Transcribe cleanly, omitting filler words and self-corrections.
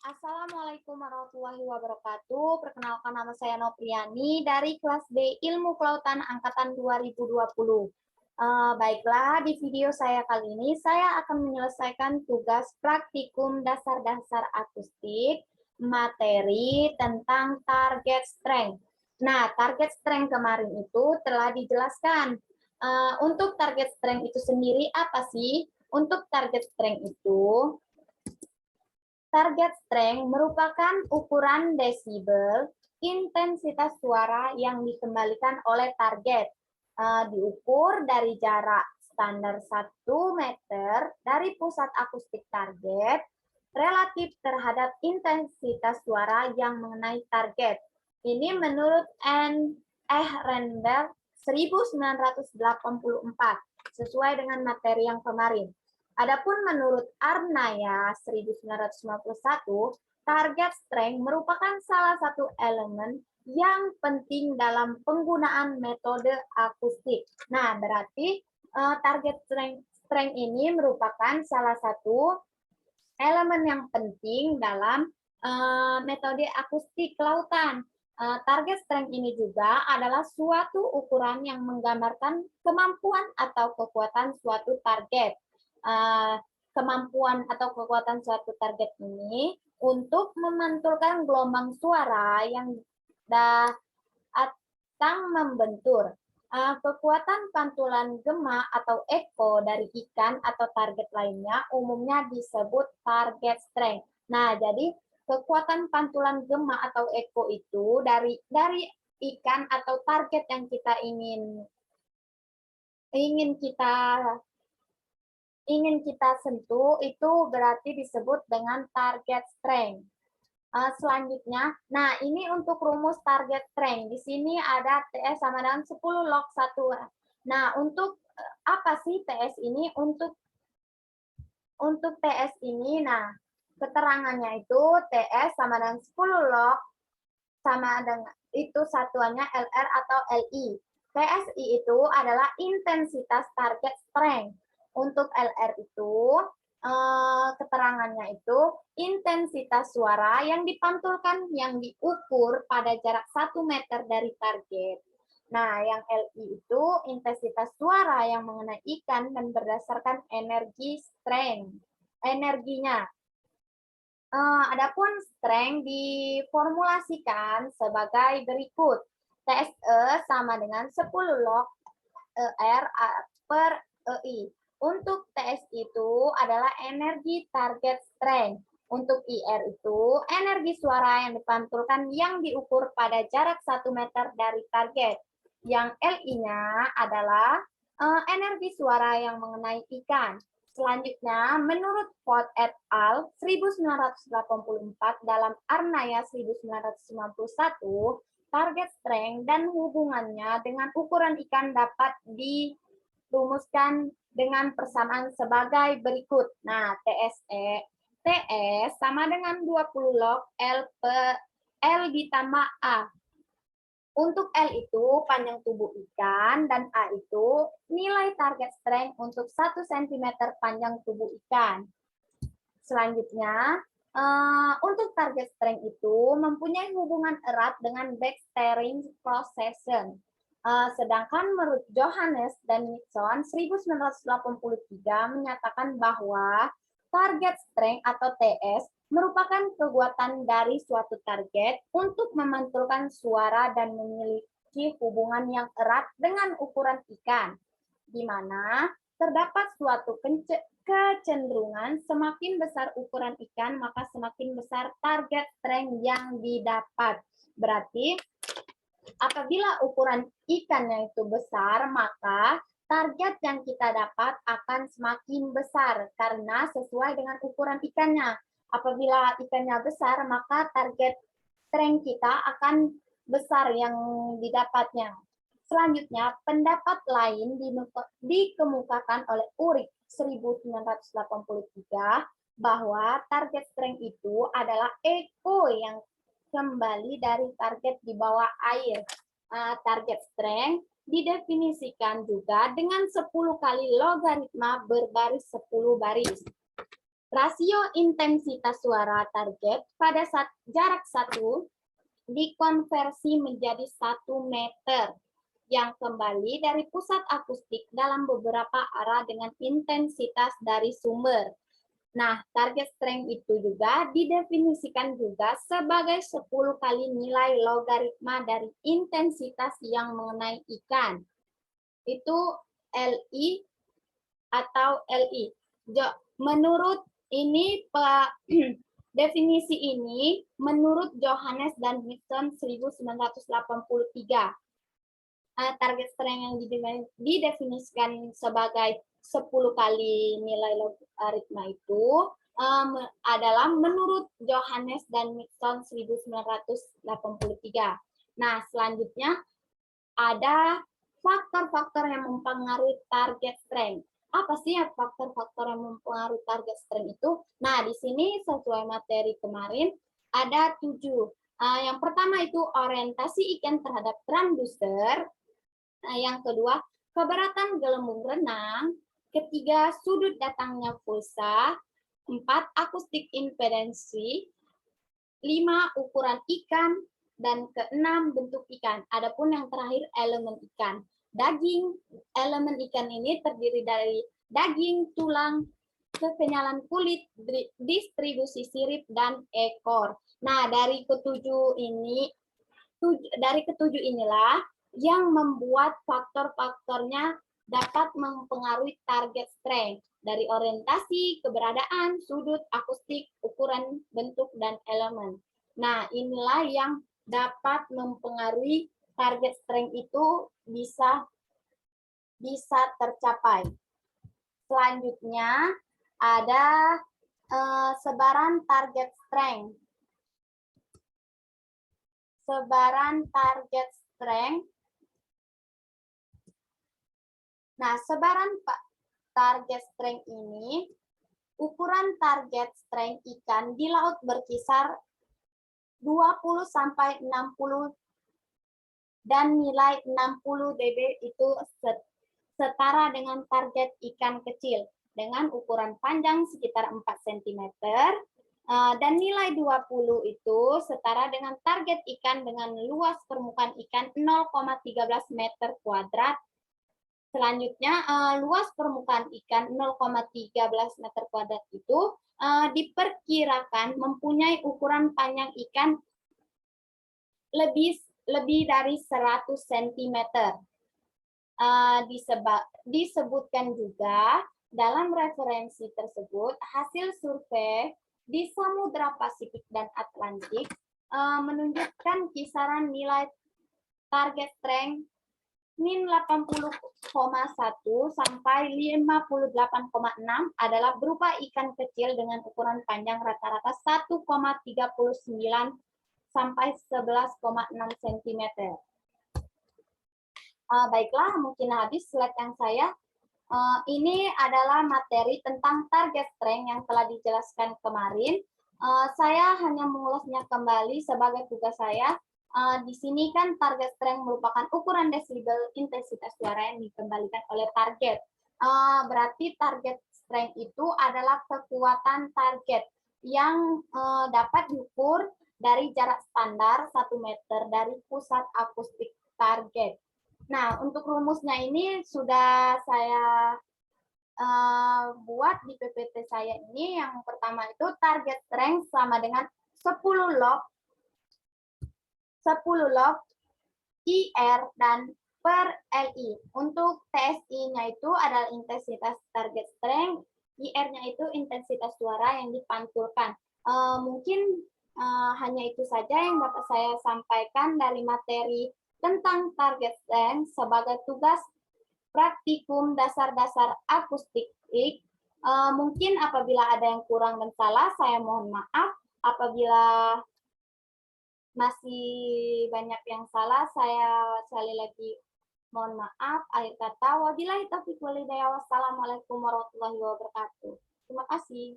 Assalamualaikum warahmatullahi wabarakatuh. Perkenalkan, nama saya Nopriani dari kelas B Ilmu Kelautan Angkatan 2020. Baiklah, di video saya kali ini saya akan menyelesaikan tugas praktikum dasar-dasar akustik materi tentang target strength. Nah, target strength kemarin itu telah dijelaskan. Untuk target strength itu sendiri apa sih? Untuk target strength itu, target strength merupakan ukuran desibel intensitas suara yang dikembalikan oleh target. Diukur dari jarak standar 1 meter dari pusat akustik target relatif terhadap intensitas suara yang mengenai target. Ini menurut Ehrenberg 1984, sesuai dengan materi yang kemarin. Adapun menurut Arnaya 1991, target strength merupakan salah satu elemen yang penting dalam penggunaan metode akustik. Nah, berarti target strength ini merupakan salah satu elemen yang penting dalam metode akustik kelautan. Target strength ini juga adalah suatu ukuran yang menggambarkan kemampuan atau kekuatan suatu target. Kemampuan atau kekuatan suatu target ini untuk memantulkan gelombang suara yang datang membentur. Kekuatan pantulan gema atau eko dari ikan atau target lainnya umumnya disebut target strength. Nah, jadi kekuatan pantulan gema atau eko itu dari ikan atau target yang kita ingin kita sentuh itu berarti disebut dengan target strength. Selanjutnya, nah ini untuk rumus target strength. Di sini ada TS sama dengan 10 log 1. Nah, untuk apa sih TS ini? Untuk TS ini, nah keterangannya itu TS sama dengan 10 log sama dengan itu satuannya LR atau LI. PSI itu adalah intensitas target strength. Untuk LR itu keterangannya itu intensitas suara yang dipantulkan yang diukur pada jarak 1 meter dari target. Nah, yang LI itu intensitas suara yang mengenai ikan dan berdasarkan energi strength, energinya. Adapun strength diformulasikan sebagai berikut. TSE sama dengan 10 log ER per EI. Untuk TS itu adalah energi target strength. Untuk IR itu energi suara yang dipantulkan yang diukur pada jarak 1 meter dari target. Yang LI-nya adalah energi suara yang mengenai ikan. Selanjutnya, menurut Ford et al. 1984 dalam Arnaya 1991, target strength dan hubungannya dengan ukuran ikan dapat dirumuskan dengan persamaan sebagai berikut. Nah, TS sama dengan 20 log L ditambah A. Untuk L itu panjang tubuh ikan dan A itu nilai target strength untuk 1 cm panjang tubuh ikan. Selanjutnya, untuk target strength itu mempunyai hubungan erat dengan backsteering precession. Sedangkan menurut Johannes dan Nixon 1983 menyatakan bahwa target strength atau TS merupakan kekuatan dari suatu target untuk memantulkan suara dan memiliki hubungan yang erat dengan ukuran ikan, di mana terdapat suatu kecenderungan semakin besar ukuran ikan, maka semakin besar target strength yang didapat. Berarti apabila ukuran ikannya itu besar, maka target yang kita dapat akan semakin besar karena sesuai dengan ukuran ikannya. Apabila ikannya besar, maka target strength kita akan besar yang didapatnya. Selanjutnya, pendapat lain dikemukakan oleh Ulrich 1983 bahwa target strength itu adalah eko yang kembali dari target di bawah air. Target strength didefinisikan juga dengan 10 kali logaritma berbaris 10 baris. Rasio intensitas suara target pada jarak 1 dikonversi menjadi 1 meter yang kembali dari pusat akustik dalam beberapa arah dengan intensitas dari sumber. Nah, target strength itu juga didefinisikan juga sebagai 10 kali nilai logaritma dari intensitas yang mengenai ikan. Itu LI atau LI. Menurut ini, definisi ini menurut Johannes dan Nixon 1983. Target strength yang didefinisikan sebagai 10 kali nilai logaritma itu adalah menurut Johannes dan Nixon 1983. Nah, selanjutnya ada faktor-faktor yang mempengaruhi target strength. Apa sih ya faktor-faktor yang mempengaruhi target strength itu? Nah, di sini sesuai materi kemarin ada 7. Yang pertama itu orientasi ikan terhadap transducer. Yang kedua, keberatan gelembung renang. Ketiga, sudut datangnya pulsa. 4, akustik impedensi. 5, ukuran ikan. Dan ke-6, bentuk ikan. Adapun yang terakhir, elemen ikan. Daging, elemen ikan ini terdiri dari daging, tulang, kekenyalan kulit, distribusi sirip, dan ekor. Nah, dari ketujuh inilah yang membuat faktor-faktornya dapat mempengaruhi target strength dari orientasi, keberadaan, sudut, akustik, ukuran, bentuk, dan elemen. Nah, inilah yang dapat mempengaruhi target strength itu bisa tercapai. Selanjutnya ada sebaran target strength. Sebaran target strength. Nah, sebaran target strength ini, ukuran target strength ikan di laut berkisar 20 sampai 60 dan nilai 60 dB itu setara dengan target ikan kecil dengan ukuran panjang sekitar 4 cm dan nilai 20 itu setara dengan target ikan dengan luas permukaan ikan 0,13 meter kuadrat. Selanjutnya, luas permukaan ikan 0,13 meter kuadrat itu diperkirakan mempunyai ukuran panjang ikan lebih dari 100 cm. Disebutkan juga dalam referensi tersebut, hasil survei di Samudra Pasifik dan Atlantik menunjukkan kisaran nilai target strength min 80,1 sampai 58,6 adalah berupa ikan kecil dengan ukuran panjang rata-rata 1,39 sampai 11,6 cm. Baiklah, mungkin habis slide yang saya. Ini adalah materi tentang target strength yang telah dijelaskan kemarin. Saya hanya mengulasnya kembali sebagai tugas saya. Di sini kan target strength merupakan ukuran desibel intensitas suara yang dikembalikan oleh target. Berarti target strength itu adalah kekuatan target yang dapat diukur dari jarak standar 1 meter dari pusat akustik target. Nah, untuk rumusnya ini sudah saya buat di PPT saya ini. Yang pertama itu target strength sama dengan 10 log IR dan per LI. Untuk TSI-nya itu adalah intensitas target strength, IR-nya itu intensitas suara yang dipantulkan. Mungkin hanya itu saja yang dapat saya sampaikan dari materi tentang target strength sebagai tugas praktikum dasar-dasar akustik. Mungkin apabila ada yang kurang dan salah, saya mohon maaf. Apabila masih banyak yang salah, saya sekali lagi mohon maaf. Akhir kata, wabillahi taufiq wal hidayah. Wassalamualaikum warahmatullahi wabarakatuh. Terima kasih.